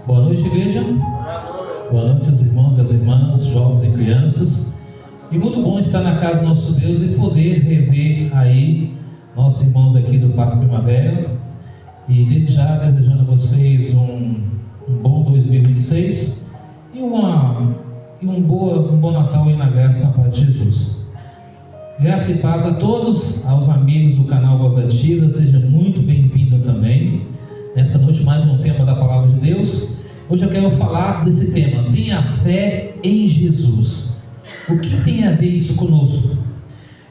Boa noite, igreja. Boa noite aos irmãos e às irmãs, jovens e crianças. E muito bom estar na casa do nosso Deus e poder rever aí nossos irmãos aqui do Parque Primavera. E desde já desejando a vocês um bom 2026 e um bom Natal aí na graça e na paz de Jesus. Graça e paz a todos, aos amigos do canal Voz Ativa, seja muito bem-vindo também. Nessa noite mais um tema da Palavra de Deus. Hoje eu quero falar desse tema: tenha fé em Jesus. O que tem a ver isso conosco?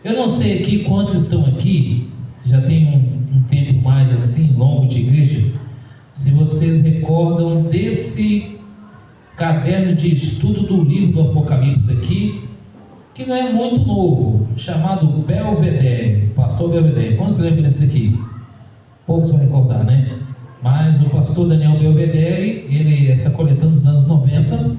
Eu não sei aqui quantos estão aqui, se já tem um tempo mais assim, longo de igreja, se vocês recordam desse caderno de estudo do livro do Apocalipse aqui, que não é muito novo, chamado Belvedere, Pastor Belvedere. Quantos lembram desse aqui? Poucos vão recordar, né? Mas o pastor Daniel Belvedere, ele está coletando nos anos 90,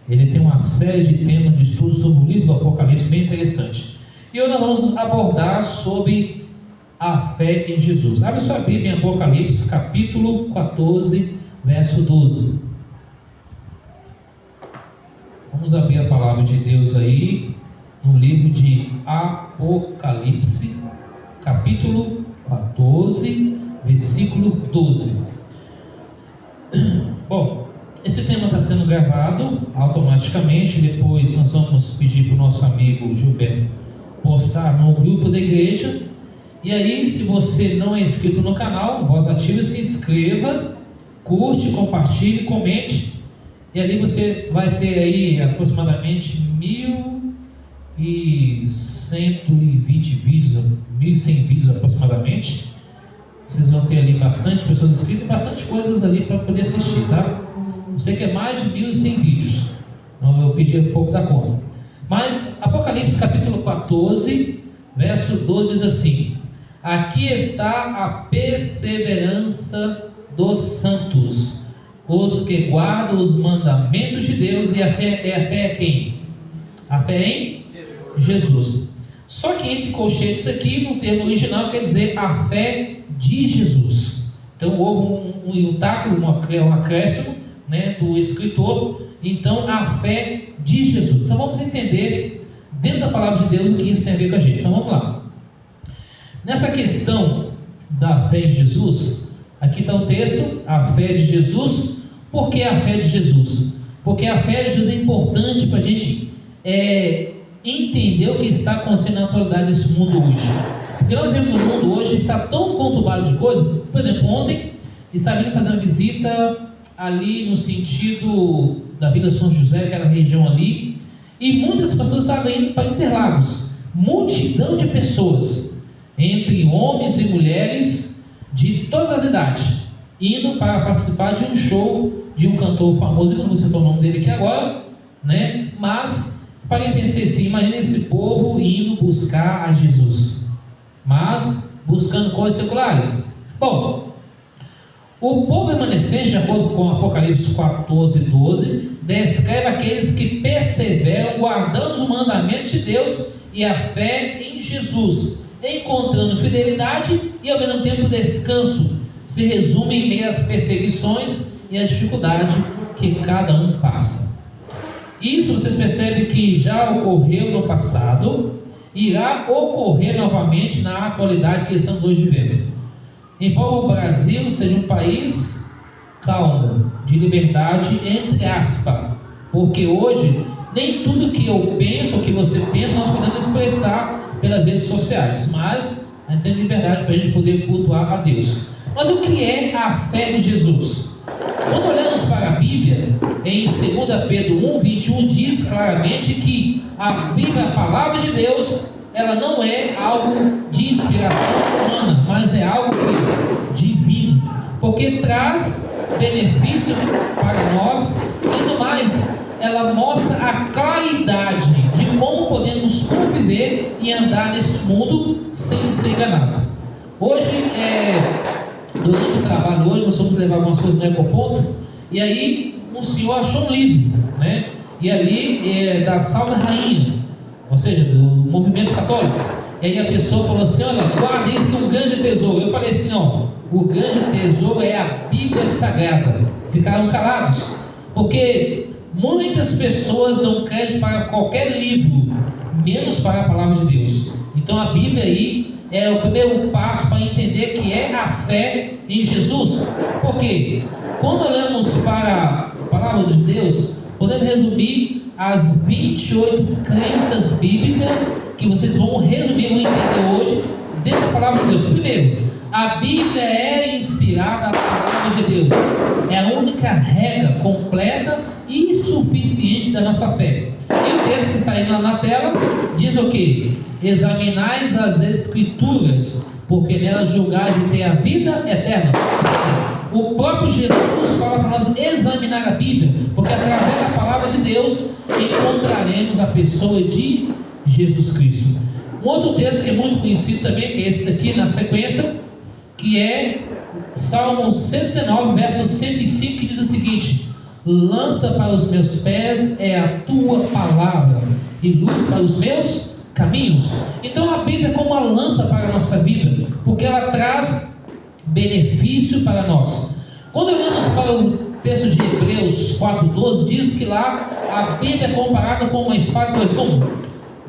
ele tem uma série de temas de estudo sobre o livro do Apocalipse bem interessante. E hoje nós vamos abordar sobre a fé em Jesus. Abre sua Bíblia em Apocalipse, capítulo 14, verso 12. Vamos abrir a palavra de Deus aí, no livro de Apocalipse, capítulo 14, versículo 12. Bom, esse tema está sendo gravado automaticamente. Depois nós vamos pedir para o nosso amigo Gilberto postar no grupo da igreja. E aí, se você não é inscrito no canal Voz Ativa, se inscreva, curte, compartilhe, comente. E ali você vai ter aí aproximadamente 1.120 vídeos, 1.100 vídeos aproximadamente. Vocês vão ter ali bastante pessoas inscritas e bastante coisas ali para poder assistir, tá? Eu sei que é mais de 1.100 vídeos, então eu pedi um pouco da conta. Mas Apocalipse capítulo 14, verso 12 diz assim: aqui está a perseverança dos santos, os que guardam os mandamentos de Deus. E a fé é quem? A fé em Jesus. Só que entre colchetes aqui, no termo original, quer dizer a fé de Jesus. Então houve um acréscimo, né, do escritor. Então a fé de Jesus. Então vamos entender dentro da palavra de Deus o que isso tem a ver com a gente. Então vamos lá. Nessa questão da fé em Jesus, aqui está o texto: a fé de Jesus. Por que a fé de Jesus? Porque a fé de Jesus é importante para a gente entender o que está acontecendo na atualidade desse mundo hoje. Porque nós vemos no mundo hoje está tão conturbado de coisas. Por exemplo, ontem estava indo fazer uma visita ali no sentido da Vila São José, aquela região ali, e muitas pessoas estavam indo para Interlagos. Multidão de pessoas, entre homens e mulheres de todas as idades, indo para participar de um show de um cantor famoso, que eu não vou citar o nome dele aqui agora, né? Mas para quem pensei assim, imagina esse povo indo buscar a Jesus, mas buscando coisas seculares. Bom, o povo remanescente, de acordo com Apocalipse 14, 12, descreve aqueles que perseveram guardando os mandamentos de Deus e a fé em Jesus, encontrando fidelidade e ao mesmo tempo descanso. Se resume em meio às perseguições e à dificuldade que cada um passa. Isso vocês percebem que já ocorreu no passado, irá ocorrer novamente na atualidade que estamos hoje vivendo. Embora o Brasil seja um país calmo, de liberdade, entre aspas, porque hoje nem tudo que eu penso ou que você pensa nós podemos expressar pelas redes sociais, mas a gente tem liberdade para a gente poder cultuar a Deus. Mas o que é a fé de Jesus? Quando olhamos para a Bíblia, em 2 Pedro 1,21 diz claramente que a Bíblia, a palavra de Deus, ela não é algo de inspiração humana, mas é algo divino, porque traz benefício para nós. E no mais, ela mostra a claridade de como podemos conviver e andar nesse mundo sem ser enganado. Hoje, durante o trabalho hoje, nós vamos levar algumas coisas no Ecoponto, e aí um senhor achou um livro, né? E ali da Salve Rainha, ou seja, do movimento católico. E aí a pessoa falou assim: olha, guarda isso que é um grande tesouro. Eu falei assim: não, o grande tesouro é a Bíblia Sagrada. Ficaram calados, porque muitas pessoas dão crédito para qualquer livro, menos para a palavra de Deus. Então a Bíblia aí é o primeiro passo para entender que é a fé em Jesus. Porque quando olhamos para a palavra de Deus, podemos resumir as 28 crenças bíblicas, que vocês vão resumir, vão entender hoje, dentro da palavra de Deus. Primeiro, a Bíblia é inspirada na palavra de Deus. É a única regra completa e suficiente da nossa fé. E o texto que está aí na tela diz o quê? Examinais as Escrituras, porque nelas julgais de ter a vida eterna. O próprio Jesus fala para nós examinar a Bíblia, porque através da palavra de Deus encontraremos a pessoa de Jesus Cristo. Um outro texto que é muito conhecido também, que é esse daqui na sequência, que é Salmo 119, verso 105, que diz o seguinte: lâmpada para os meus pés é a tua palavra e luz para os meus caminhos. Então a Bíblia é como uma lâmpada para a nossa vida, porque ela traz benefício para nós. Quando olhamos para o texto de Hebreus 4,12, diz que lá a Bíblia é comparada com uma espada de dois gumes.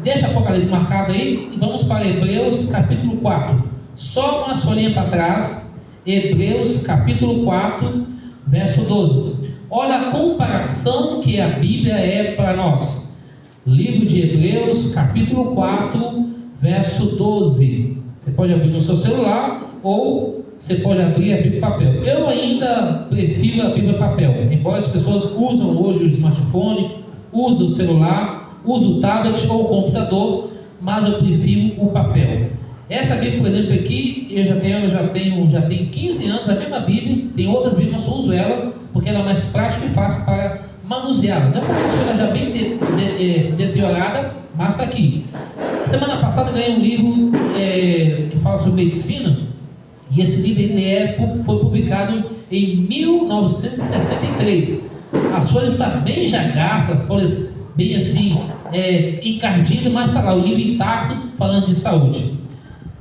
Deixa Apocalipse marcado aí e vamos para Hebreus capítulo 4. Só umas folhinhas para trás. Hebreus capítulo 4, verso 12. Olha a comparação que a Bíblia é para nós. Livro de Hebreus capítulo 4, verso 12. Você pode abrir no seu celular ou você pode abrir a Bíblia papel. Eu ainda prefiro a Bíblia papel, embora as pessoas usam hoje o smartphone, usam o celular, usam o tablet ou o computador, mas eu prefiro o papel. Essa Bíblia, por exemplo, aqui, eu já tenho 15 anos, a mesma Bíblia. Tem outras Bíblias, mas eu só uso ela, porque ela é mais prática e fácil para manuseá-la. Não é porque ela já bem deteriorada, mas está aqui. Semana passada ganhei um livro que fala sobre medicina, e esse livro foi publicado em 1963. As folhas estão bem jagaças, folhas bem assim, encardidas, mas está lá o livro intacto, falando de saúde.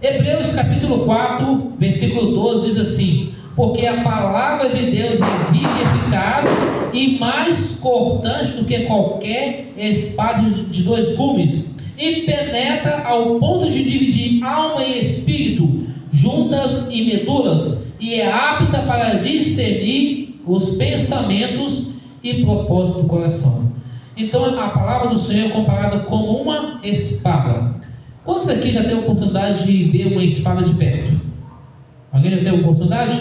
Hebreus capítulo 4, versículo 12 diz assim: porque a palavra de Deus é viva e eficaz e mais cortante do que qualquer espada de dois gumes, e penetra ao ponto de dividir alma e espírito, juntas e medulas, e é apta para discernir os pensamentos e propósitos do coração. Então a palavra do Senhor é comparada como uma espada. Quantos aqui já teve a oportunidade de ver uma espada de perto? Alguém já teve a oportunidade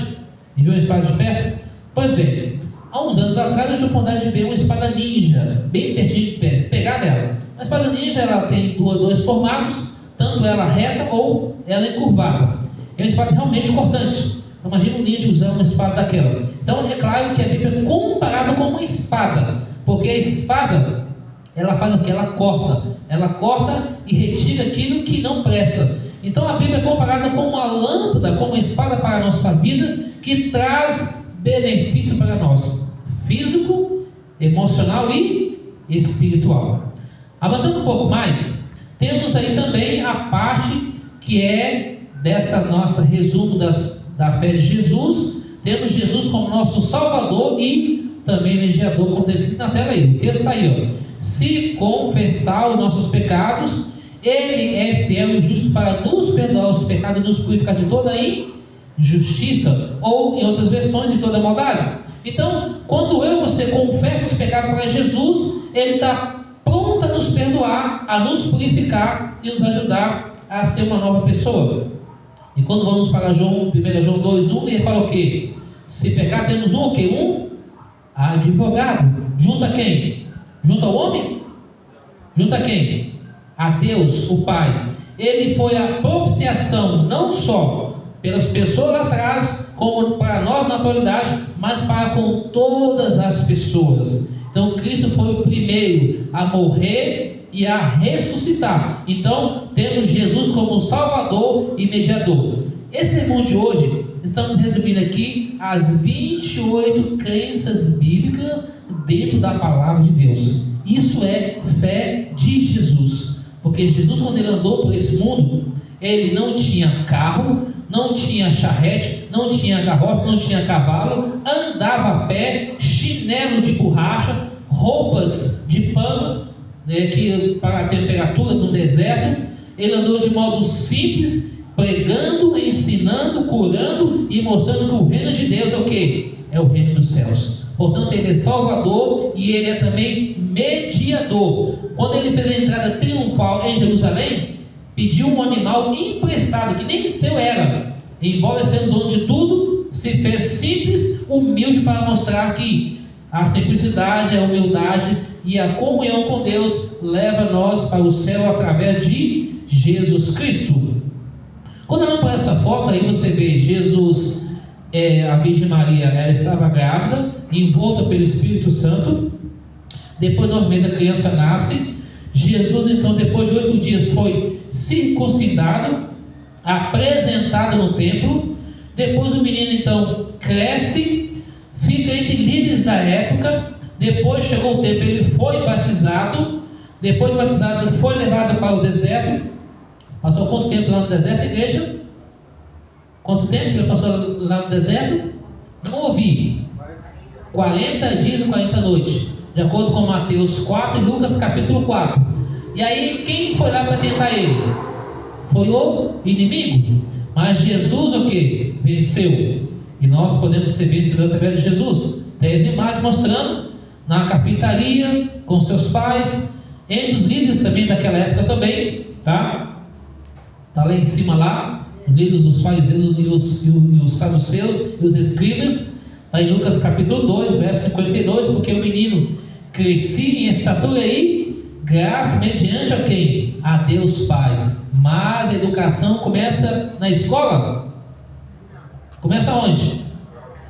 de ver uma espada de perto? Pois bem, há uns anos atrás eu tive a oportunidade de ver uma espada ninja, bem pertinho de perto, pegar nela. A espada ninja ela tem dois formatos, tanto ela reta ou ela encurvada. É uma espada realmente cortante. Então, imagina um ninja usando uma espada daquela. Então é claro que a Bíblia é comparada com uma espada, porque a espada ela faz o que? Ela corta e retira aquilo que não presta. Então a Bíblia é comparada com uma lâmpada, com uma espada para a nossa vida, que traz benefício para nós, físico, emocional e espiritual. Avançando um pouco mais, temos aí também a parte que é dessa nossa resumo da fé de Jesus. Temos Jesus como nosso Salvador e também mediador, como está escrito na tela aí. O texto está aí, ó. Se confessar os nossos pecados, Ele é fiel e justo para nos perdoar os pecados e nos purificar de toda injustiça, ou em outras versões, de toda maldade. Então, quando eu e você confessa os pecados para Jesus, Ele está pronto a nos perdoar, a nos purificar e nos ajudar a ser uma nova pessoa. E quando vamos para 1 João 2,1, ele fala o quê? Se pecar, temos o quê? Um advogado. Junto a quem? Junto ao homem? Junto a quem? A Deus, o Pai. Ele foi a propiciação, não só pelas pessoas lá atrás, como para nós na atualidade, mas para com todas as pessoas. Então Cristo foi o primeiro a morrer e a ressuscitar. Então temos Jesus como Salvador e mediador. Esse sermão de hoje, estamos resumindo aqui as 28 crenças bíblicas dentro da palavra de Deus. Isso é fé de Jesus, porque Porque Jesus, quando ele andou por esse mundo, ele não tinha carro, não tinha charrete, não tinha carroça, não tinha cavalo, andava a pé, chinelo de borracha, roupas de pano, que para a temperatura no deserto. Ele andou de modo simples, pregando, ensinando, curando e mostrando que o reino de Deus é o quê? É o reino dos céus. Portanto, ele é Salvador e ele é também mediador. Quando ele fez a entrada triunfal em Jerusalém, pediu um animal emprestado, que nem seu era. Embora sendo dono de tudo, se fez simples, humilde, para mostrar que a simplicidade, a humildade e a comunhão com Deus leva nós para o céu através de Jesus Cristo. Quando olhamos para essa foto aí, você vê Jesus, a Virgem Maria, ela estava grávida, envolta pelo Espírito Santo. Depois de 9 meses a criança nasce. Jesus, então, depois de 8 dias, foi circuncidado, apresentado no templo. Depois o menino, então, cresce, fica entre líderes da época. Depois chegou o tempo, ele foi batizado. Depois de batizado, ele foi levado para o deserto. Passou quanto tempo lá no deserto, igreja? Quanto tempo ele passou lá no deserto? Não ouvi. 40 dias e 40 noites, de acordo com Mateus 4 e Lucas capítulo 4. E aí, quem foi lá para tentar ele? Foi o inimigo. Mas Jesus o que? Venceu. E nós podemos ser vencidos através de Jesus. Tem as imagens mostrando na carpintaria, com seus pais, entre os líderes também daquela época também, tá? Está lá em cima lá, os líderes dos fariseus e os saduceus e os escribas. Está em Lucas capítulo 2, verso 52, porque o menino crescia em estatura e graça mediante a quem? A Deus Pai. Mas a educação começa na escola. Começa onde?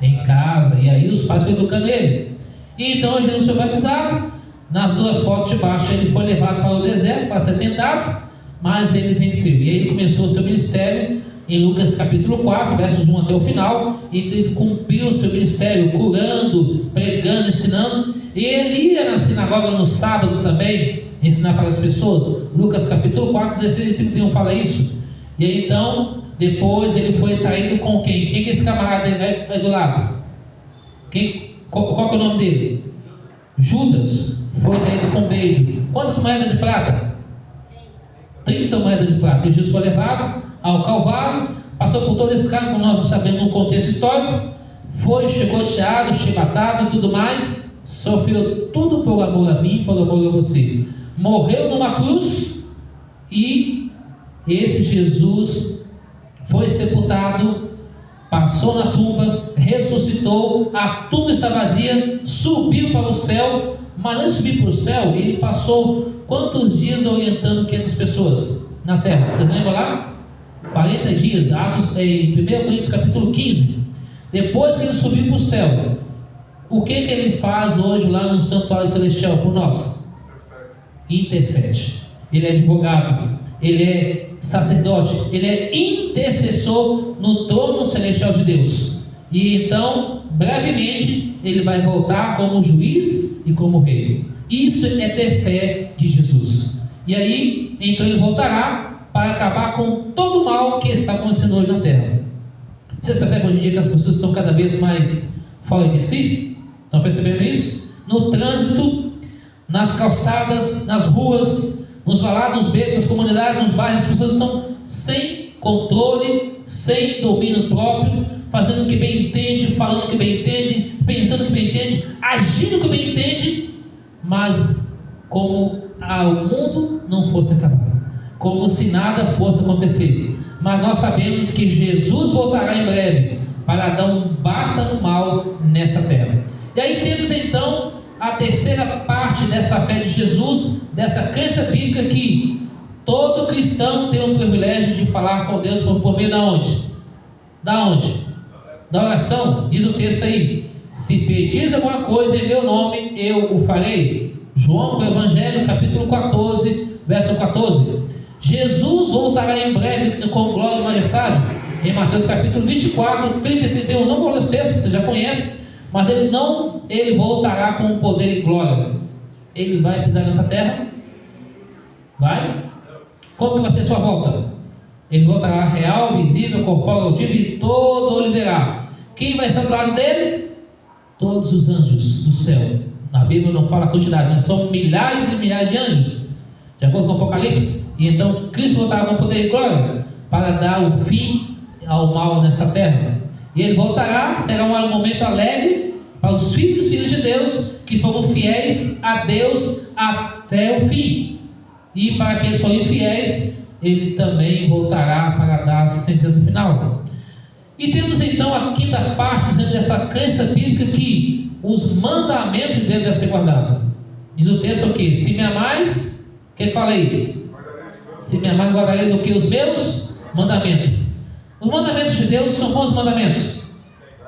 Em casa. E aí os pais estão educando ele. E então Jesus foi batizado. Nas duas fotos de baixo ele foi levado para o deserto para ser tentado, mas ele venceu. E aí ele começou o seu ministério em Lucas capítulo 4, versos 1 até o final. E ele cumpriu o seu ministério curando, pregando, ensinando. E ele ia na sinagoga no sábado também ensinar para as pessoas. Lucas capítulo 4, 16 e 31 fala isso. E aí então, depois ele foi traído com quem? Quem que é esse camarada aí do lado? Qual que é o nome dele? Judas. Foi traído com beijo. Quantas moedas de prata? 30 moedas de prata. E Jesus foi levado ao Calvário, passou por todo esse caminho, como nós sabemos no contexto histórico. Foi chicoteado, chibatado e tudo mais. Sofreu tudo por amor a mim, por amor a você. Morreu numa cruz. E esse Jesus foi sepultado, passou na tumba, ressuscitou, a tumba está vazia, subiu para o céu. Mas antes de subir para o céu, ele passou quantos dias orientando 500 pessoas na terra? Vocês lembram lá? 40 dias, Atos, em 1 Coríntios capítulo 15. Depois que ele subiu para o céu, o que ele faz hoje lá no santuário celestial por nós? Intercede. Ele é advogado, ele é sacerdote, ele é intercessor no trono celestial de Deus. E então, brevemente, ele vai voltar como juiz e como rei. Isso é ter fé de Jesus. E aí, então ele voltará para acabar com todo o mal que está acontecendo hoje na terra. Vocês percebem hoje em dia que as pessoas estão cada vez mais fora de si? Estão percebendo isso? No trânsito, nas calçadas, nas ruas, nos valados, nos becos, nas comunidades, nos bairros, as pessoas estão sem controle, sem domínio próprio, fazendo o que bem entende, falando o que bem entende, pensando o que bem entende, agindo o que bem entende, mas como o mundo não fosse acabar, como se nada fosse acontecer. Mas nós sabemos que Jesus voltará em breve para dar um basta no mal nessa terra. E aí temos então a terceira parte dessa fé de Jesus, dessa crença bíblica, que todo cristão tem o privilégio de falar com Deus por meio da onde? Da onde? Da oração. Diz o texto aí: se pedires alguma coisa em meu nome, eu o farei. João, o Evangelho, capítulo 14, verso 14. Jesus voltará em breve com glória e majestade. Em Mateus capítulo 24, 30 e 31. Não vou ler os textos, você já conhece. Mas ele voltará com poder e glória. Ele vai pisar nessa terra? Vai? Como que vai ser a sua volta? Ele voltará real, visível, corpóreo, audível e todo o liderá. Quem vai estar do lado dele? Todos os anjos do céu. Na Bíblia não fala a quantidade, mas são milhares e milhares de anjos, de acordo com o Apocalipse. E então Cristo voltará com poder e glória para dar o fim ao mal nessa terra. E ele voltará, será um momento alegre para os filhos e filhas de Deus que foram fiéis a Deus até o fim. E para aqueles que forem infiéis, ele também voltará para dar a sentença final. E temos então a quinta parte dizendo dessa crença bíblica que os mandamentos de Deus devem ser guardados. Diz o texto o quê? Se me amais, o que fala aí? Se me amais, guardareis o que? Os meus mandamentos. Os mandamentos de Deus são quantos mandamentos?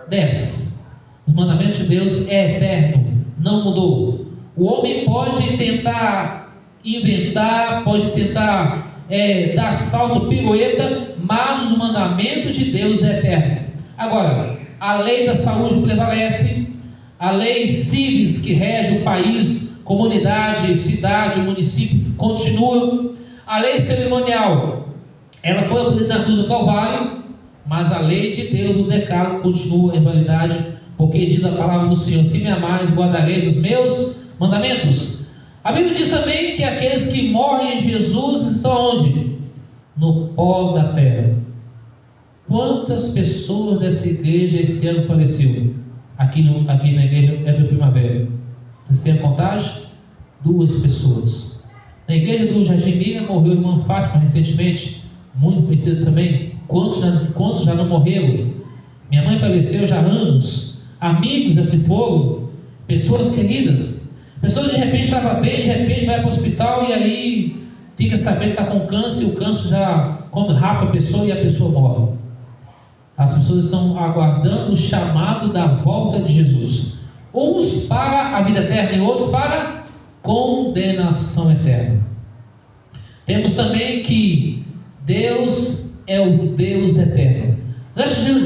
10. Os mandamentos de Deus é eterno, não mudou. O homem pode tentar inventar, pode tentar dar salto, pirueta, mas o mandamento de Deus é eterno. Agora, a lei da saúde prevalece, a lei civis que rege o país, comunidade, cidade, município, continua. A lei cerimonial, ela foi abolida na cruz do Calvário, mas a lei de Deus, o decálogo, continua em validade, porque diz a palavra do Senhor: se me amais, guardareis os meus mandamentos. A Bíblia diz também que aqueles que morrem em Jesus estão onde? No pó da terra. Quantas pessoas dessa igreja esse ano faleceu? Aqui na igreja é do Primavera. Vocês têm a contagem? 2 pessoas. Na igreja do Jardim Miriam morreu a irmã Fátima recentemente, muito conhecida também. Quantos já não morreram? Minha mãe faleceu já há anos. Amigos já se foram. Pessoas queridas. Pessoas de repente estava bem, de repente vai para o hospital e aí fica sabendo que está com câncer, e o câncer já rapa a pessoa e a pessoa morre. As pessoas estão aguardando o chamado da volta de Jesus. Uns para a vida eterna e outros para condenação eterna. Temos também que Deus é o Deus eterno.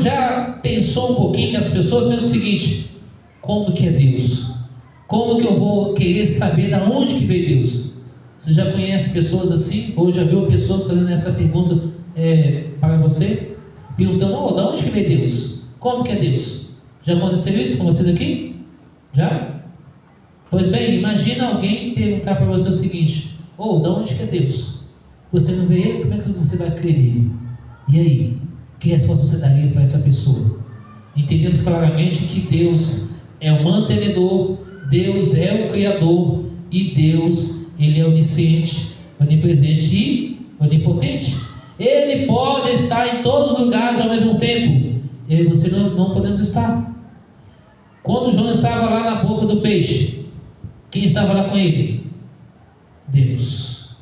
Já pensou um pouquinho que as pessoas pensam o seguinte: como que é Deus? Como que eu vou querer saber de onde que veio Deus? Você já conhece pessoas assim? Ou já viu pessoas fazendo essa pergunta para você? Perguntando: de onde que veio Deus? Como que é Deus? Já aconteceu isso com vocês aqui? Já? Pois bem, imagina alguém perguntar para você o seguinte: de onde que é Deus? Você não vê Ele, como é que você vai crer nele? E aí? Que resposta você daria para essa pessoa? Entendemos claramente que Deus é o mantenedor, Deus é o Criador, e Deus, Ele é onisciente, onipresente e onipotente. Ele pode estar em todos os lugares ao mesmo tempo. Eu e você não podemos estar. Quando Jonas estava lá na boca do peixe, quem estava lá com ele? Deus.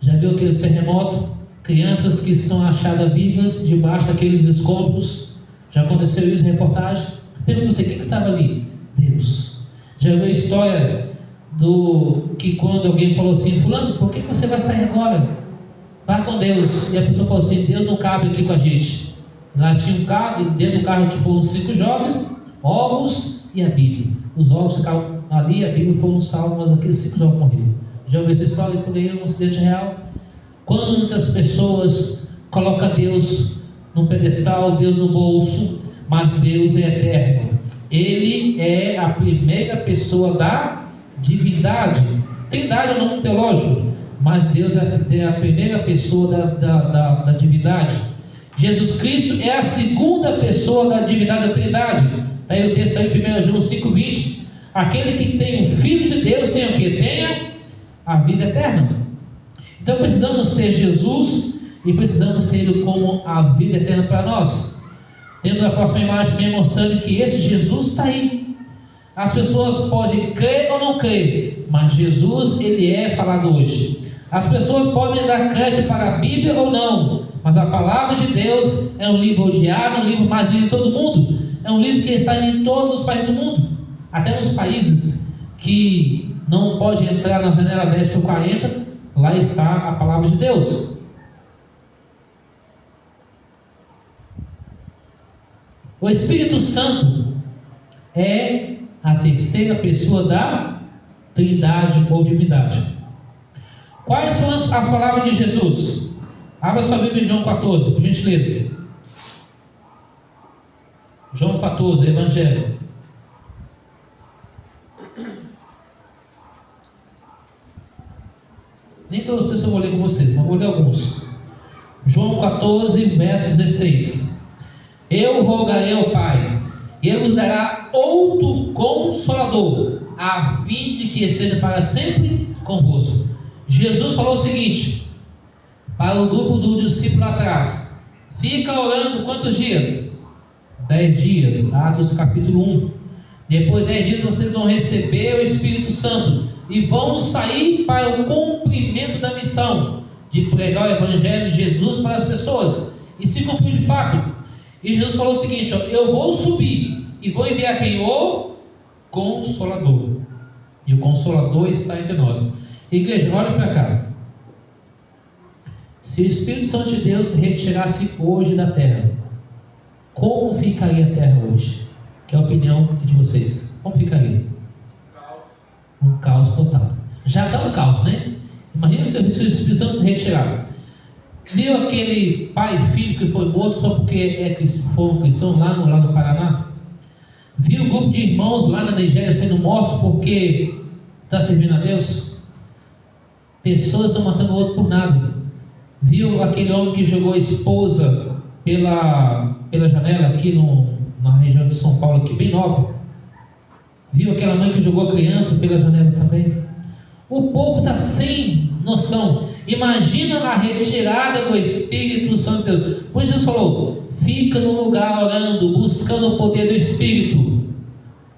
Já viu aqueles terremotos? Crianças que são achadas vivas debaixo daqueles escombros? Já aconteceu isso em reportagem? Pergunta você: quem estava ali? Deus. Já viu a história que quando alguém falou assim: fulano, por que você vai sair agora? Vá com Deus. E a pessoa falou assim: Deus não cabe aqui com a gente. Lá tinha um carro, e dentro do carro foram 5 jovens, ovos e a Bíblia. Os ovos ficaram ali, a Bíblia foram salvos, mas aqueles 5 jovens morreram. Já ouviu essa história por aí, um acidente real? Quantas pessoas colocam Deus num pedestal, Deus no bolso, mas Deus é eterno. Ele é a primeira pessoa da divindade. Trindade é um nome teológico, mas Deus é a primeira pessoa da divindade. Jesus Cristo é a segunda pessoa da divindade da Trindade. Está aí o texto aí, 1 João 5,20. Aquele que tem o Filho de Deus tem o que? Tenha a vida eterna. Então precisamos ter Jesus e precisamos ter Ele como a vida eterna para nós. Temos a próxima imagem também mostrando que esse Jesus está aí. As pessoas podem crer ou não crer, mas Jesus, Ele é falado hoje. As pessoas podem dar crédito para a Bíblia ou não, mas a palavra de Deus é um livro odiado, é um livro mais lido de todo mundo. É um livro que está em todos os países do mundo, até nos países que não pode entrar na janela 10 por 40, lá está a palavra de Deus. O Espírito Santo é a terceira pessoa da Trindade ou divindade. Quais são as palavras de Jesus? Abra sua Bíblia em João 14, por gentileza. João 14, Evangelho. Nem todos os textos eu vou ler com vocês, mas vou ler alguns. João 14, verso 16. Eu rogarei ao Pai, e Ele vos dará outro Consolador, a fim de que esteja para sempre convosco. Jesus falou o seguinte, para o grupo do discípulo lá atrás: fica orando quantos dias? 10 dias, Atos capítulo 1. Depois de 10 dias vocês vão receber o Espírito Santo e vão sair para o cumprimento da missão de pregar o Evangelho de Jesus para as pessoas. E se cumpriu de fato. E Jesus falou o seguinte, ó, eu vou subir e vou enviar quem? O Consolador. E o Consolador está entre nós. Igreja, olha para cá. Se o Espírito Santo de Deus se retirasse hoje da terra, como ficaria a terra hoje? Que é a opinião de vocês. Como ficaria? Um caos total. Já está um caos, né? Imagina se o Espírito Santo se retirar. Viu aquele pai e filho que foi morto só porque foram cristãos lá no Paraná? Viu o grupo de irmãos lá na Nigéria sendo mortos porque está servindo a Deus? Pessoas estão matando o outro por nada. Viu aquele homem que jogou a esposa pela janela aqui na região de São Paulo, aqui bem nobre? Viu aquela mãe que jogou a criança pela janela também? O povo está sem noção. Imagina a retirada do Espírito Santo de Deus. Pois Jesus falou, fica no lugar orando, buscando o poder do Espírito,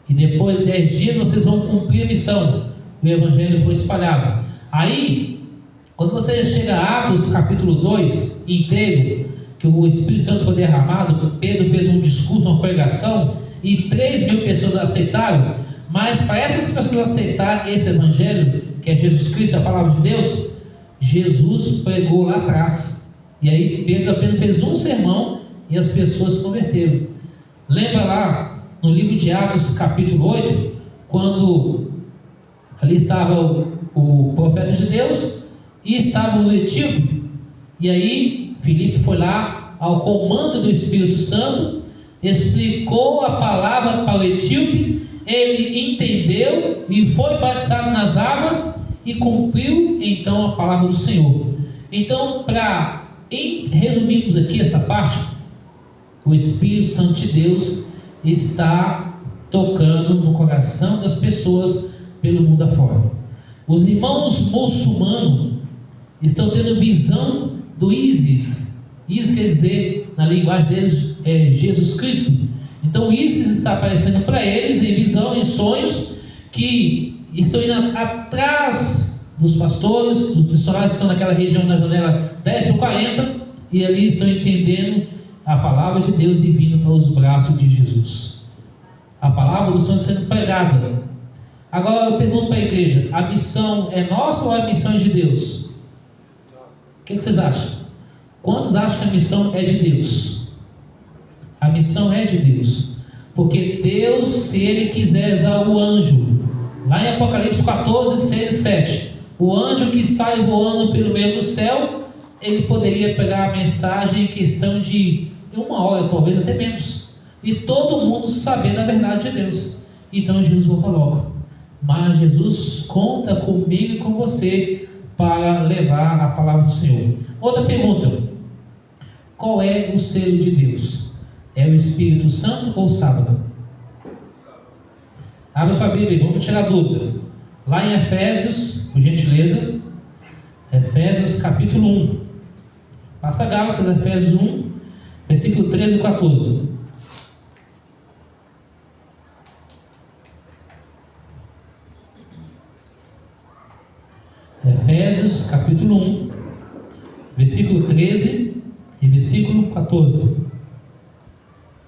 e depois de 10 dias vocês vão cumprir a missão. O Evangelho foi espalhado. Aí, quando você chega a Atos capítulo 2 inteiro, que o Espírito Santo foi derramado, Pedro fez um discurso, uma pregação, e 3.000 pessoas aceitaram. Mas para essas pessoas aceitarem esse Evangelho, que é Jesus Cristo, a palavra de Deus, Jesus pregou lá atrás. E aí Pedro apenas fez um sermão e as pessoas se converteram. Lembra lá no livro de Atos capítulo 8, quando ali estava o profeta de Deus e estava o etíope, e aí Filipe foi lá ao comando do Espírito Santo, explicou a palavra para o etíope, ele entendeu e foi batizado nas águas e cumpriu então a palavra do Senhor. Então, para resumirmos aqui essa parte, o Espírito Santo de Deus está tocando no coração das pessoas pelo mundo afora. Os irmãos muçulmanos estão tendo visão do ISIS. ISIS quer dizer, na linguagem deles, Jesus Cristo. Então o ISIS está aparecendo para eles em visão, em sonhos, que estão indo atrás dos pastores, dos missionários que estão naquela região da janela 10/40, e ali estão entendendo a palavra de Deus e vindo para os braços de Jesus. A palavra do Senhor sendo pregada. Agora eu pergunto para a igreja, a missão é nossa ou a missão é de Deus? O que vocês acham? Quantos acham que a missão é de Deus? A missão é de Deus, porque Deus, se Ele quiser usar o anjo, lá em Apocalipse 14, 6 e 7, o anjo que sai voando pelo meio do céu, ele poderia pegar a mensagem em questão de 1 hora, talvez até menos, e todo mundo saber da verdade de Deus. Então Jesus volta logo. Mas Jesus conta comigo e com você para levar a palavra do Senhor. Outra pergunta: qual é o selo de Deus? É o Espírito Santo ou o sábado? Abra sua Bíblia, vamos tirar a dúvida. Lá em Efésios, por gentileza, Efésios capítulo 1. Passa Gálatas, Efésios 1, versículo 13 e 14. Efésios capítulo 1, versículo 13 e versículo 14.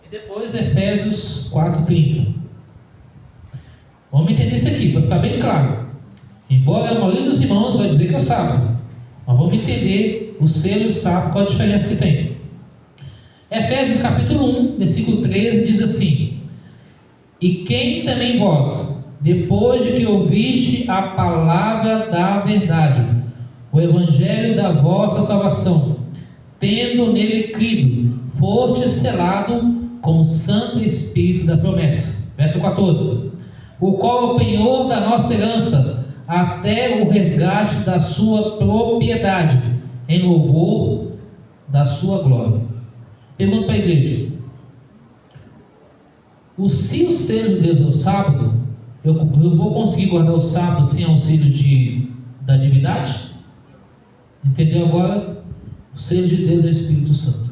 E depois Efésios 4:30. Vamos entender isso aqui, para ficar bem claro. Embora a maioria dos irmãos vai dizer que é o sábado, mas vamos entender o selo e o sábado, qual a diferença que tem. Efésios capítulo 1, versículo 13 diz assim: e quem também vós, depois de que ouviste a palavra da verdade, o evangelho da vossa salvação, tendo nele crido, foste selado com o Santo Espírito da promessa. Verso 14: o qual é o penhor da nossa herança, até o resgate da sua propriedade, em louvor da sua glória. Pergunta para a igreja: se o selo de Deus é o sábado, eu vou conseguir guardar o sábado sem auxílio da divindade? Entendeu agora? O selo de Deus é o Espírito Santo.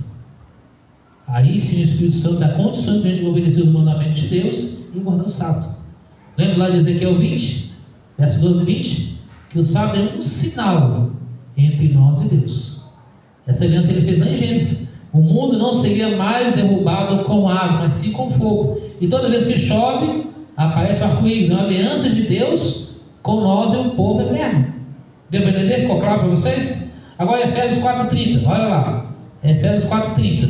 Aí sim o Espírito Santo dá condições de a gente obedecer os mandamentos de Deus e guardar o sábado. Lembra lá de Ezequiel 20, verso 12 e 20? Que o sábado é um sinal entre nós e Deus. Essa aliança ele fez lá em Gênesis. O mundo não seria mais derrubado com água, mas sim com fogo. E toda vez que chove, aparece o arco-íris. É uma aliança de Deus com nós e o povo eterno. Deu para entender? Ficou claro para vocês? Agora Efésios 4,30. Olha lá. Efésios 4,30.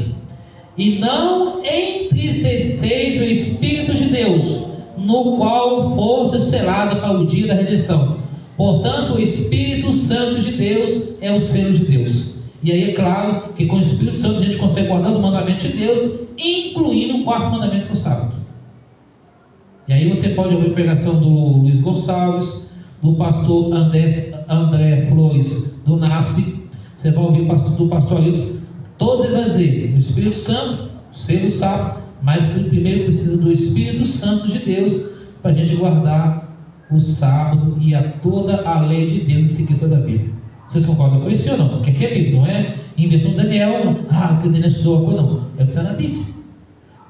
E não entristeceis o Espírito de Deus, no qual foste selado para o dia da redenção. Portanto, o Espírito Santo de Deus é o selo de Deus. E aí é claro que com o Espírito Santo a gente consegue guardar os mandamentos de Deus, incluindo o quarto mandamento que é o sábado. E aí você pode ouvir a pregação do Luiz Gonçalves, do pastor André Flores, do NASP. Você vai ouvir do pastor Alito. Todos eles vão dizer: o Espírito Santo, o selo sábado, mas primeiro precisa do Espírito Santo de Deus para a gente guardar o sábado e toda a lei de Deus e seguir toda a Bíblia. Vocês concordam com isso ou não? Porque aqui é Bíblia, não é invenção de Daniel, que Daniel estudou a coisa, não. É o que está na Bíblia.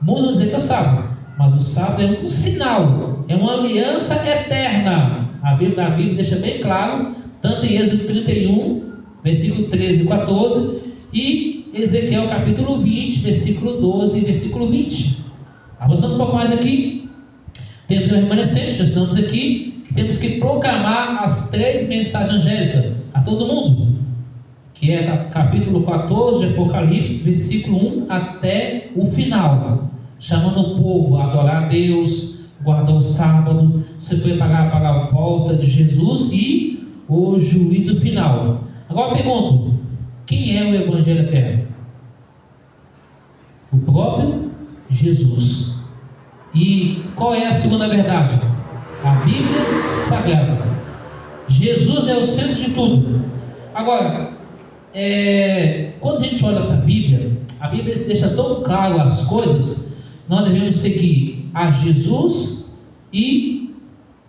Muitos vão dizer que é o sábado, mas o sábado é um sinal, é uma aliança eterna. A Bíblia deixa bem claro, tanto em Êxodo 31, versículo 13 e 14, e Ezequiel capítulo 20, versículo 12 e versículo 20. Avançando um pouco mais aqui, temos o remanescente, nós estamos aqui, que temos que proclamar as 3 mensagens angélicas a todo mundo, que é capítulo 14 de Apocalipse, versículo 1 até o final, chamando o povo a adorar a Deus, guardar o sábado, se preparar para a volta de Jesus e o juízo final. Agora eu pergunto: quem é o Evangelho eterno? O próprio Jesus. E qual é a segunda verdade? A Bíblia Sagrada. Jesus é o centro de tudo. Agora, quando a gente olha para a Bíblia deixa tão claro as coisas. Nós devemos seguir a Jesus e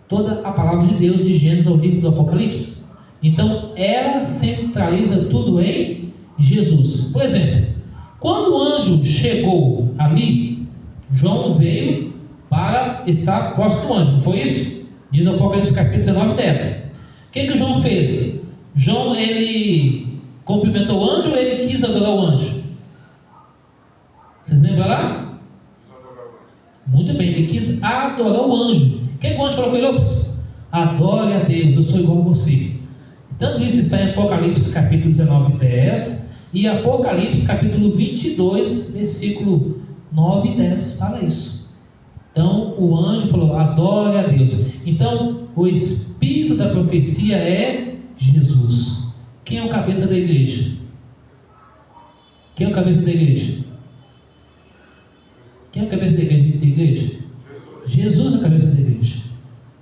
toda a palavra de Deus, de Gênesis ao livro do Apocalipse. Então ela centraliza tudo em Jesus. Por exemplo, quando o anjo chegou ali, João veio para estar próximo do anjo, não foi isso? Diz o Apocalipse capítulo 19, 10. O que João fez? João, ele cumprimentou o anjo ou ele quis adorar o anjo? Vocês lembram lá? Muito bem, ele quis adorar o anjo. O que o anjo falou com ele? Adore a Deus, eu sou igual a você. Tanto isso está em Apocalipse capítulo 19, 10 e Apocalipse capítulo 22, versículo 9 e 10, fala isso. Então o anjo falou: adore a Deus. Então o espírito da profecia é Jesus. Quem é o cabeça da igreja? Quem é o cabeça da igreja? Quem é o cabeça da igreja? Jesus é o cabeça da igreja.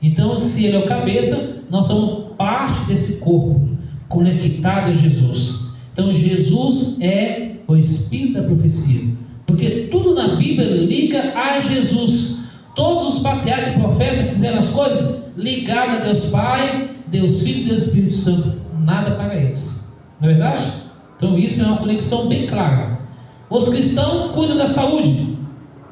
Então, se ele é o cabeça, nós somos parte desse corpo, conectado a Jesus. Então, Jesus é o espírito da profecia, porque tudo na Bíblia liga a Jesus. Todos os patriarcas e profetas fizeram as coisas ligadas a Deus Pai, Deus Filho e Deus Espírito Santo. Nada para eles, não é verdade? Então, isso é uma conexão bem clara. Os cristãos cuidam da saúde.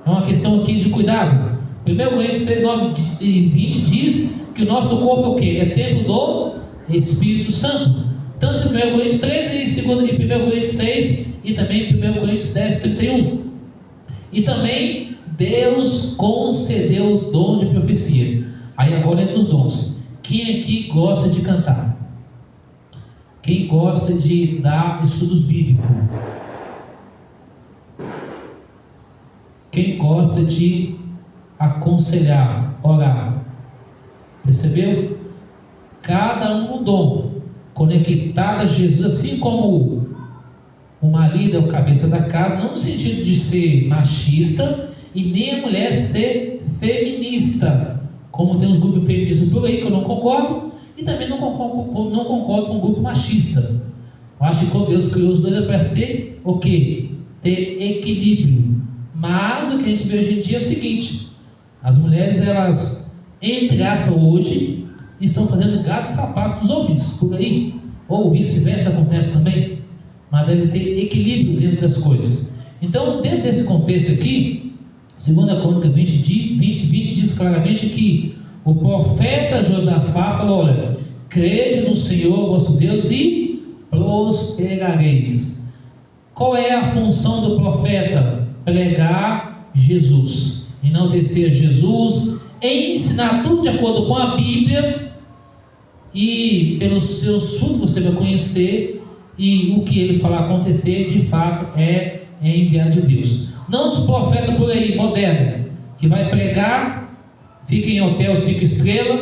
É uma questão aqui de cuidado. 1 Coríntios 6, 9 e 20 diz que o nosso corpo é o quê? É templo do Espírito Santo. Tanto em 1 Coríntios 13 e 1 Coríntios 6 e também em 1 Coríntios 10, 31. E também Deus concedeu o dom de profecia. Aí agora entre os dons. Quem aqui gosta de cantar? Quem gosta de dar estudos bíblicos? Quem gosta de aconselhar, orar? Percebeu? Cada um um dom. conectada a Jesus, assim como o marido é o cabeça da casa, não no sentido de ser machista e nem a mulher ser feminista, como tem uns grupos feministas por aí que eu não concordo, e também não concordo com o grupo machista. Eu acho que quando Deus criou os dois é para ser o quê? Ter equilíbrio. Mas o que a gente vê hoje em dia é o seguinte: as mulheres, elas, entre aspas, hoje estão fazendo gato e sapato dos homens por aí, ou vice-versa acontece também, mas deve ter equilíbrio dentro das coisas. Então, dentro desse contexto aqui, 2 Crônicas 20 diz claramente que o profeta Josafá falou: olha, crede no Senhor vosso Deus e prosperareis. Qual é a função do profeta? Pregar Jesus, enaltecer Jesus, ensinar tudo de acordo com a Bíblia, e pelos seus frutos você vai conhecer, e o que ele falar acontecer de fato é enviado de Deus. Não os profetas por aí, moderno, que vai pregar, fica em hotel 5 estrelas,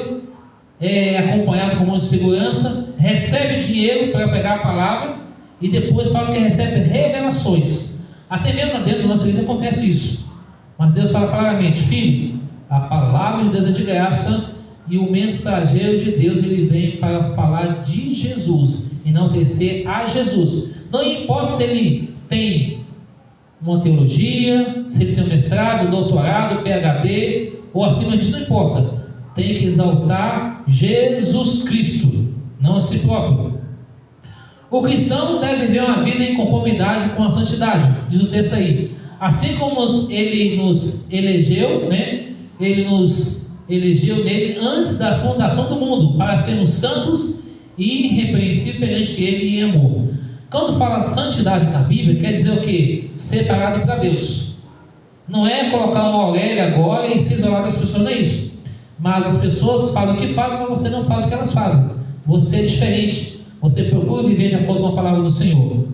acompanhado com um monte de segurança, recebe dinheiro para pregar a palavra e depois fala que recebe revelações. Até mesmo dentro da nossa igreja acontece isso, mas Deus fala claramente: filho, a palavra de Deus é de graça, e o mensageiro de Deus, ele vem para falar de Jesus, enaltecer a Jesus. Não importa se ele tem uma teologia, se ele tem um mestrado, doutorado, PhD, ou acima disso, não importa. Tem que exaltar Jesus Cristo, não a si próprio. O cristão deve viver uma vida em conformidade com a santidade, diz o texto aí. Assim como ele nos elegeu, ele nos elegeu nele antes da fundação do mundo, para sermos santos e irrepreensíveis perante ele em amor. Quando fala santidade na Bíblia, quer dizer o quê? Separado para Deus. Não é colocar uma orelha agora e se isolar das pessoas, não é isso. Mas as pessoas fazem o que fazem, mas você não faz o que elas fazem. Você é diferente. Você procura viver de acordo com a palavra do Senhor.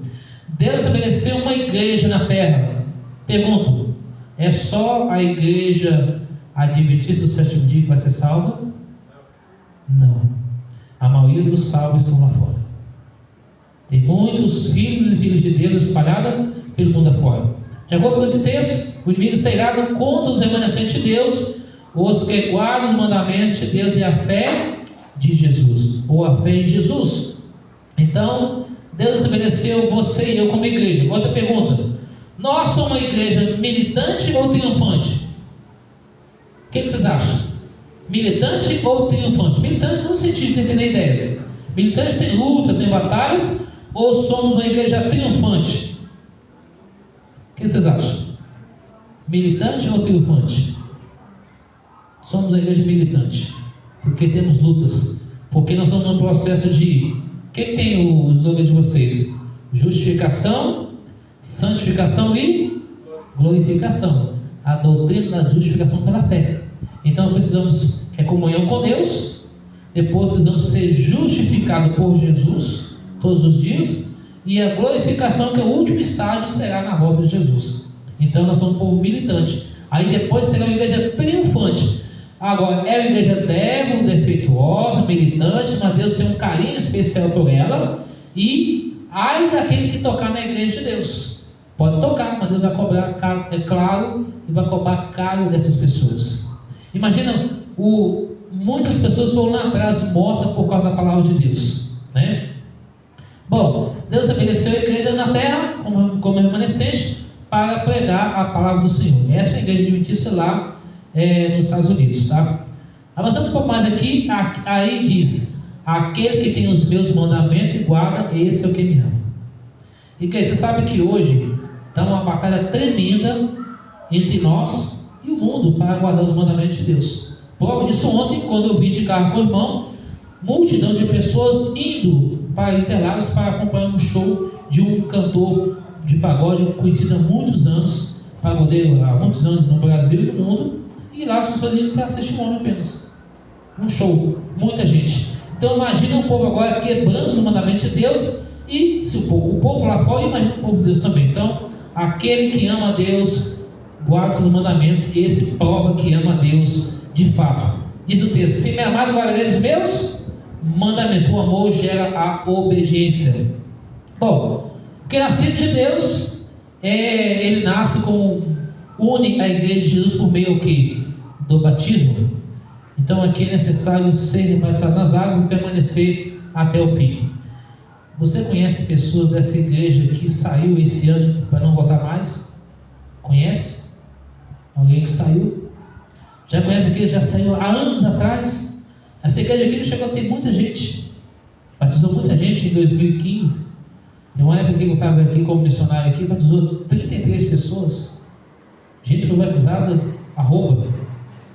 Deus estabeleceu uma igreja na terra. Pergunto: é só a igreja adventista do sétimo dia que vai ser salva? Não. A maioria dos salvos estão lá fora. Tem muitos filhos e filhas de Deus espalhados pelo mundo afora. De acordo com esse texto, o inimigo está irado contra os remanescentes de Deus, os que guardam os mandamentos de Deus e a fé de Jesus, ou a fé em Jesus. Então, Deus estabeleceu você e eu como igreja. Outra pergunta: nós somos uma igreja militante ou triunfante? O que vocês acham? Militante ou triunfante? Militante não no sentido de entender ideias. Militante tem lutas, tem batalhas, ou somos uma igreja triunfante? O que vocês acham? Militante ou triunfante? Somos uma igreja militante, porque temos lutas, porque nós estamos num processo de... O que tem o slogan de vocês? Justificação, santificação e glorificação. A doutrina da justificação pela fé. Então precisamos ter comunhão com Deus, depois precisamos ser justificados por Jesus todos os dias, e a glorificação, que é o último estágio, será na volta de Jesus. Então nós somos um povo militante. Aí depois será uma igreja triunfante. Agora, é uma igreja débil, defeituosa, militante, mas Deus tem um carinho especial por ela. E ai daquele que tocar na igreja de Deus. Pode tocar, mas Deus vai cobrar caro, é claro, e vai cobrar caro dessas pessoas. Imagina, muitas pessoas foram lá atrás mortas por causa da palavra de Deus, Bom, Deus estabeleceu a igreja na terra como remanescente para pregar a palavra do Senhor. Essa é a igreja adventista lá nos Estados Unidos, tá? Avançando um pouco mais aqui, aí diz: aquele que tem os meus mandamentos e guarda, esse é o que me ama. E que você sabe que hoje está uma batalha tremenda entre nós e o mundo para guardar os mandamentos de Deus. Prova disso ontem, quando eu vim de carro com o irmão, multidão de pessoas indo para Interlagos para acompanhar um show de um cantor de pagode conhecido há muitos anos, pagodeiro há muitos anos no Brasil e no mundo, e lá as pessoas indo para assistir um homem apenas. Um show, muita gente. Então imagina o povo agora quebrando os mandamentos de Deus, e se o povo lá fora, imagina o povo de Deus também. Então, aquele que ama a Deus, guarda os mandamentos, e esse prova que ama a Deus de fato. Diz o texto: se me amar, guardareis os meus mandamentos. O amor gera a obediência. Bom, porque nascido de Deus, ele nasce une a igreja de Jesus por meio do batismo. Então aqui é necessário ser batizado nas águas e permanecer até o fim. Você conhece pessoas dessa igreja que saiu esse ano para não voltar mais? Conhece? Alguém que saiu? Já conhece aquele que já saiu há anos atrás? Essa igreja aqui já chegou a ter muita gente, batizou muita gente em 2015. Em uma época que eu estava aqui como missionário aqui, batizou 33 pessoas. Gente foi batizada arroba.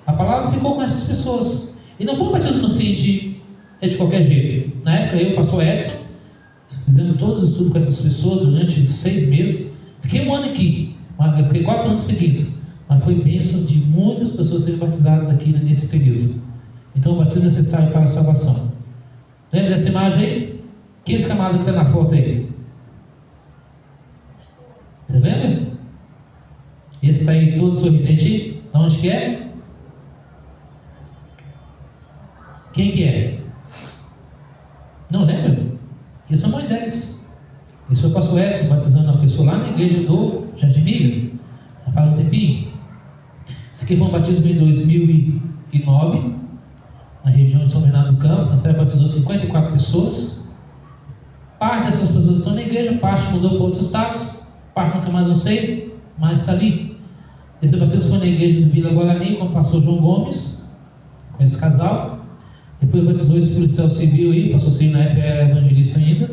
A palavra ficou com essas pessoas. E não foi um batismo assim de qualquer jeito. Na época eu, pastor Edson, fizemos todos os estudos com essas pessoas durante 6 meses. Fiquei um ano aqui, eu fiquei 4 anos seguidos. Mas foi bênção de muitas pessoas serem batizadas aqui nesse período. Então o batismo é necessário para a salvação. Lembra dessa imagem aí? Quem é esse camarada que está na foto aí? Você lembra? Esse está aí todo sorridente. De onde que é? Quem que é? Não lembra? Esse é Moisés. Esse é o pastor Edson batizando uma pessoa lá na igreja do Jardim Migra. Já faz um tempinho. Esse aqui foi um batismo em 2009, na região de São Bernardo do Campo. Na série batizou 54 pessoas. Parte dessas pessoas estão na igreja, parte mudou para outros estados, parte nunca mais não sei, mas está ali. Esse batismo foi na igreja do Vila Guarani, com o pastor João Gomes, com esse casal. Depois batizou esse policial civil aí, o pastor Ciro na época era evangelista ainda.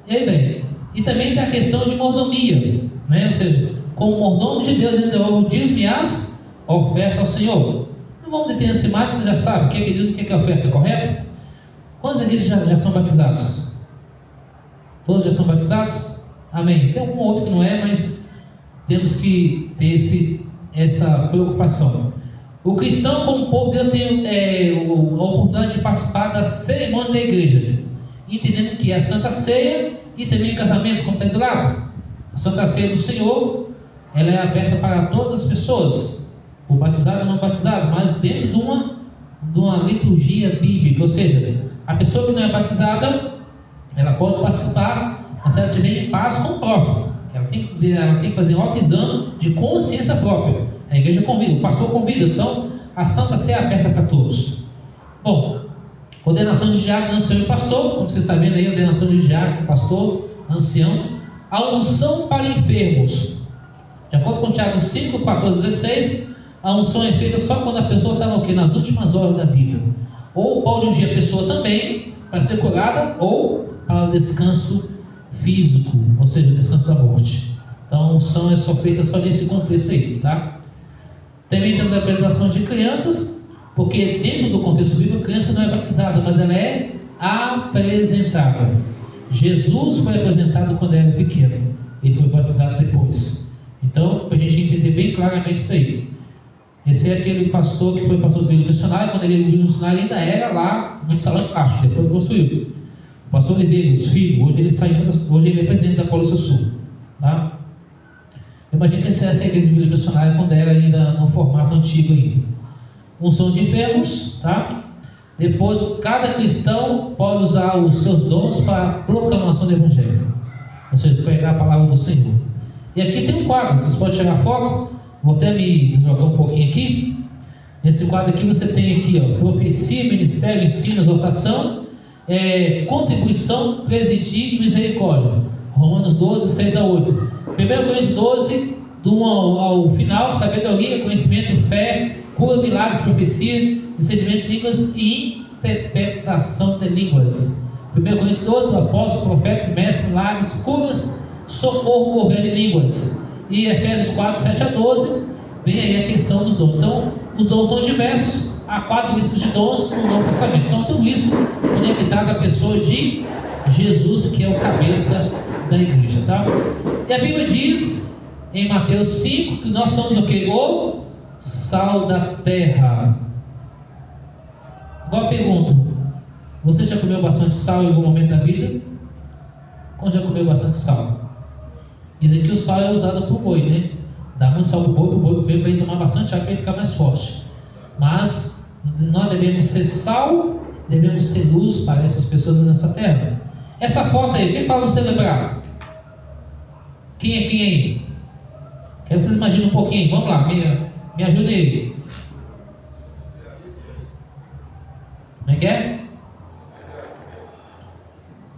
E aí bem, e também tem a questão de mordomia, né? Ou seja, como mordomo de Deus, ele deu o dízimo e as ofertas ao Senhor. Não vamos deter nessa imagem, você já sabe o que é a oferta, correto? Quantos aqui já são batizados? Todos já são batizados? Amém. Tem algum outro que não é, mas temos que ter essa preocupação. O cristão, como povo de Deus, tem a oportunidade de participar da cerimônia da igreja, entendendo que é a Santa Ceia e também o casamento, como está do lado. A Santa Ceia do Senhor, ela é aberta para todas as pessoas, o batizado ou não batizado, mas dentro de uma liturgia bíblica. Ou seja, a pessoa que não é batizada, ela pode participar, mas se ela estiver em paz com o próximo, ela tem que fazer um autoexame de consciência própria. A igreja convida, o pastor convida. Então a Santa Ceia é aberta para todos. Bom, ordenação de diácono, ancião e pastor, como você está vendo aí, ordenação de diácono, pastor, ancião. A unção para enfermos, de acordo com Tiago 5, 14, 16, a unção é feita só quando a pessoa está nas últimas horas da vida. Ou pode ungir a pessoa também para ser curada, ou para o descanso físico, ou seja, o descanso da morte. Então a unção é só feita só nesse contexto aí, tá? Também temos a apresentação de crianças, porque dentro do contexto bíblico, a criança não é batizada, mas ela é apresentada. Jesus foi apresentado quando era pequeno, ele foi batizado depois. Então, para a gente entender bem claramente isso aí. Esse é aquele pastor que foi pastor do Vila Missionário. Quando ele veio missionário, ainda era lá no Salão de Baixo, depois construiu. O pastor Oliveira, os filhos, hoje ele é presidente da Polícia Sul, tá? Imagina que essa é a igreja de Vila Missionária quando era ainda no formato antigo ainda. Unção de enfermos, tá? Depois, cada cristão pode usar os seus dons para a proclamação do Evangelho, ou seja, pregar a palavra do Senhor. E aqui tem um quadro, vocês podem tirar foto. Vou até me deslocar um pouquinho aqui. Nesse quadro aqui você tem aqui, ó, profecia, ministério, ensino, exortação, contribuição, presidir e misericórdia. Romanos 12, 6 a 8. 1 Coríntios 12, do 1 ao final, sabedoria, conhecimento, fé, cura, milagres, profecia, discernimento de línguas e interpretação de línguas. 1 Coríntios 12, apóstolos, profetas, mestres, milagres, curas, socorro, governo e línguas. E Efésios 4, 7 a 12, vem aí a questão dos dons. Então, os dons são diversos, há 4 listas de dons no Novo Testamento. Então, tudo isso conectado à pessoa de Jesus, que é o cabeça da igreja, tá? E a Bíblia diz, em Mateus 5, que nós somos o que? O sal da terra. Agora eu pergunto, você já comeu bastante sal em algum momento da vida? Quando já comeu bastante sal? Dizem que o sal é usado para o boi, né? Dá muito sal para o boi comer, para ele tomar bastante água, para ele ficar mais forte. Mas nós devemos ser sal devemos ser luz para essas pessoas nessa terra. Essa foto aí, quem fala para você lembrar? Quem é quem aí? Quero que vocês imaginem um pouquinho. Vamos lá, me ajudem aí. Como é que é?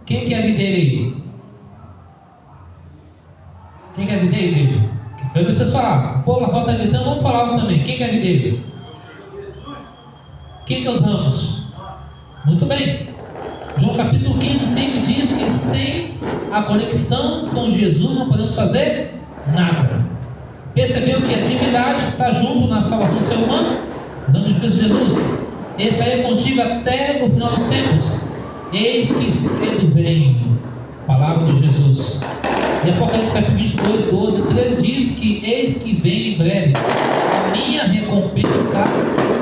Quem que é a videira aí? Quem que é a videira aí? Para vocês falar. O povo lá fora está gritando, vamos falar também. Quem que é a videira? Quem que é os ramos? Muito bem. João capítulo 15, 5 diz que sem a conexão com Jesus não podemos fazer nada. Percebeu que a divindade está junto na salvação do ser humano? Em nome de Cristo Jesus. Ele estaria contigo até o final dos tempos. Eis que cedo vem. Palavra de Jesus. E Apocalipse capítulo 22, 12, 13 diz que eis que vem em breve. A minha recompensa está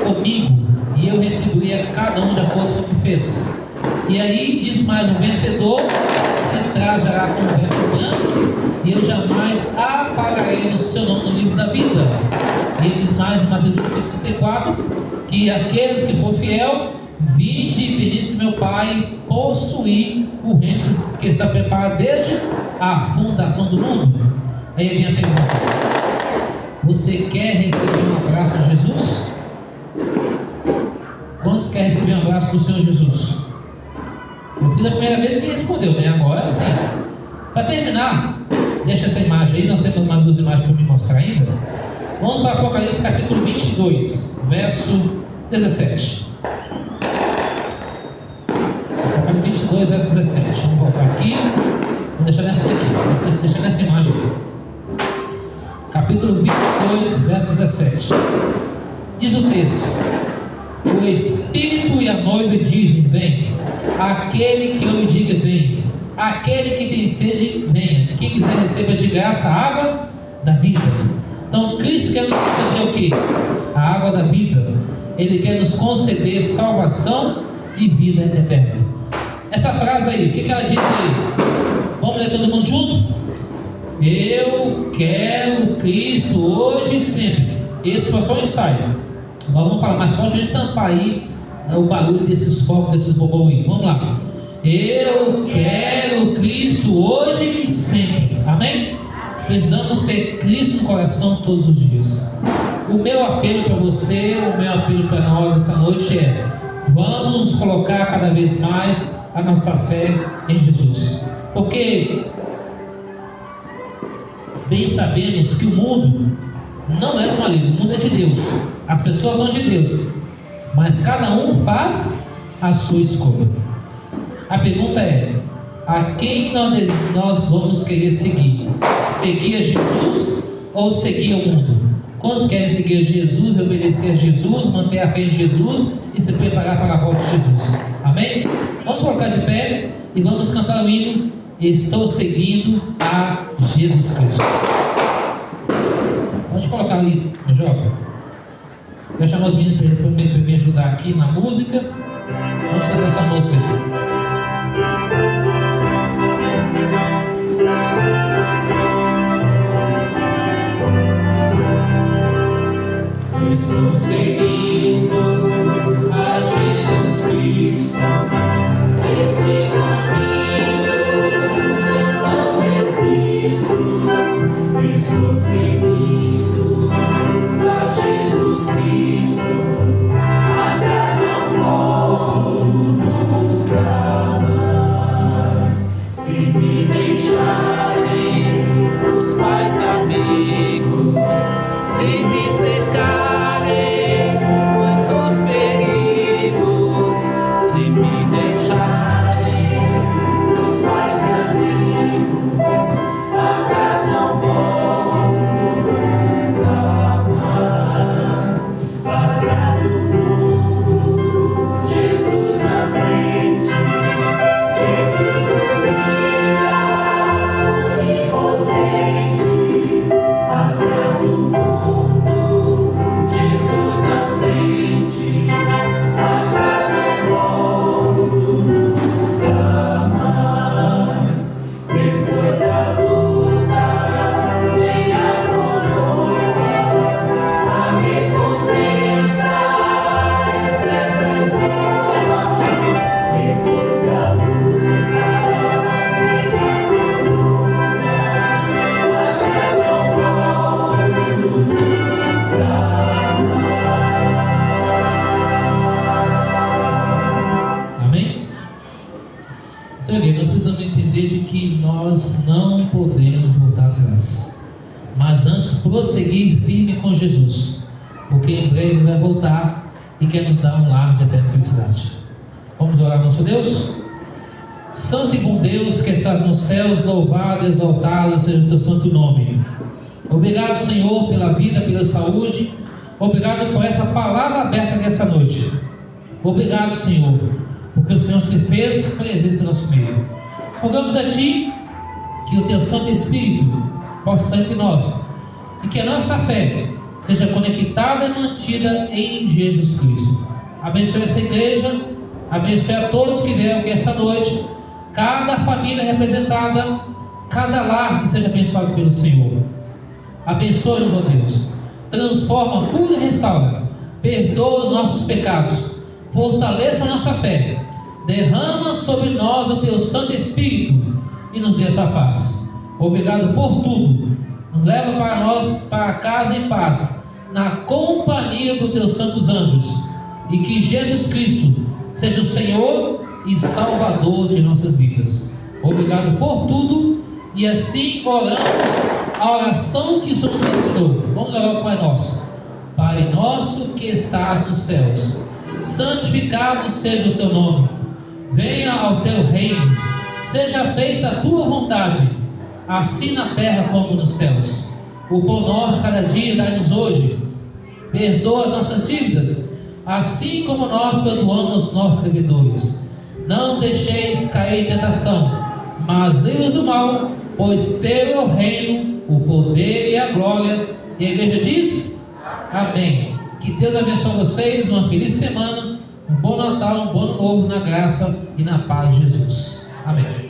comigo. E eu retribuí a cada um de acordo com o que fez. E aí diz mais: o vencedor se trajará com vestes brancas, e eu jamais apagarei o seu nome no livro da vida. E ele diz mais em Mateus 5,34, que aqueles que for fiel, vinde e pedis do meu Pai possuir o reino que está preparado desde a fundação do mundo. Aí vem a pergunta: você quer receber um abraço de Jesus? Quantos querem receber um abraço do Senhor Jesus? Eu fiz a primeira vez e ninguém respondeu, né? Agora sim. Para terminar, deixa essa imagem aí, nós temos mais duas imagens para me mostrar ainda. Vamos para Apocalipse capítulo 22, verso 17. Apocalipse 22, verso 17. Vamos voltar aqui. Vamos deixar nessa daqui. Vamos deixar nessa imagem aqui. Capítulo 22, verso 17. Diz o texto: o Espírito e a noiva dizem: vem. Aquele que eu me diga, vem. Aquele que tem sede, venha. Quem quiser receba de graça a água da vida. Então Cristo quer nos conceder o quê? A água da vida. Ele quer nos conceder salvação e vida eterna. Essa frase aí, o que ela diz aí? Vamos ler todo mundo junto? Eu quero Cristo hoje e sempre. Esse foi só um ensaio. Agora vamos falar mais forte, a gente tampar aí o barulho desses focos, desses bobão aí. Vamos lá. Eu quero Cristo hoje e sempre. Amém? Precisamos ter Cristo no coração todos os dias. O meu apelo para você, o meu apelo para nós essa noite é: vamos nos colocar cada vez mais a nossa fé em Jesus. Porque bem sabemos que o mundo não é do maligno, o mundo é de Deus. As pessoas são de Deus, mas cada um faz a sua escolha. A pergunta é: a quem nós vamos querer seguir? Seguir a Jesus ou seguir o mundo? Quantos querem seguir a Jesus, obedecer a Jesus, manter a fé em Jesus e se preparar para a volta de Jesus? Amém? Vamos colocar de pé e vamos cantar o hino Estou Seguindo a Jesus Cristo. Pode colocar ali, meu jovem. Vou chamar os meninos para me ajudar aqui na música. Vamos cantar essa música aí. Estou seguindo a Jesus Cristo, esse caminho eu não resisto. Estou seguindo a Jesus Cristo, atrás não volto nunca mais. Se me deixarem os pais amigos, se me cercarem igreja, nós precisamos entender de que nós não podemos voltar atrás, mas antes prosseguir firme com Jesus, porque em breve Ele vai voltar e quer nos dar um lar de eterna felicidade. Vamos orar ao nosso Deus? Santo e bom Deus que estás nos céus, louvado e exaltado seja o teu santo nome. Obrigado, Senhor, pela vida, pela saúde. Obrigado por essa palavra aberta nessa noite. Obrigado, Senhor, porque o Senhor se fez presente no nosso meio. Rogamos a Ti que o Teu Santo Espírito possa estar entre nós e que a nossa fé seja conectada e mantida em Jesus Cristo. Abençoe essa igreja, abençoe a todos que vieram aqui essa noite, cada família representada, cada lar que seja abençoado pelo Senhor. Abençoe-nos, ó Deus, transforma, cura e restaura, perdoa os nossos pecados, fortaleça a nossa fé, derrama sobre nós o Teu Santo Espírito e nos dê a Tua paz. Obrigado por tudo, nos leva para nós, para casa em paz, na companhia dos Teus santos anjos, e que Jesus Cristo seja o Senhor e Salvador de nossas vidas. Obrigado por tudo, e assim oramos a oração que o Senhor nos ensinou. Vamos orar ao Pai Nosso. Pai nosso que estás nos céus, santificado seja o Teu nome, venha ao Teu reino, seja feita a Tua vontade, assim na terra como nos céus. O pão nosso cada dia dai-nos hoje, perdoa as nossas dívidas, assim como nós perdoamos nossos devedores. Não deixeis cair em tentação, mas livra-nos do mal, pois Teu é o reino, o poder e a glória. E a igreja diz: amém. Que Deus abençoe vocês, uma feliz semana, um bom Natal, um bom ano novo na graça e na paz de Jesus. Amém.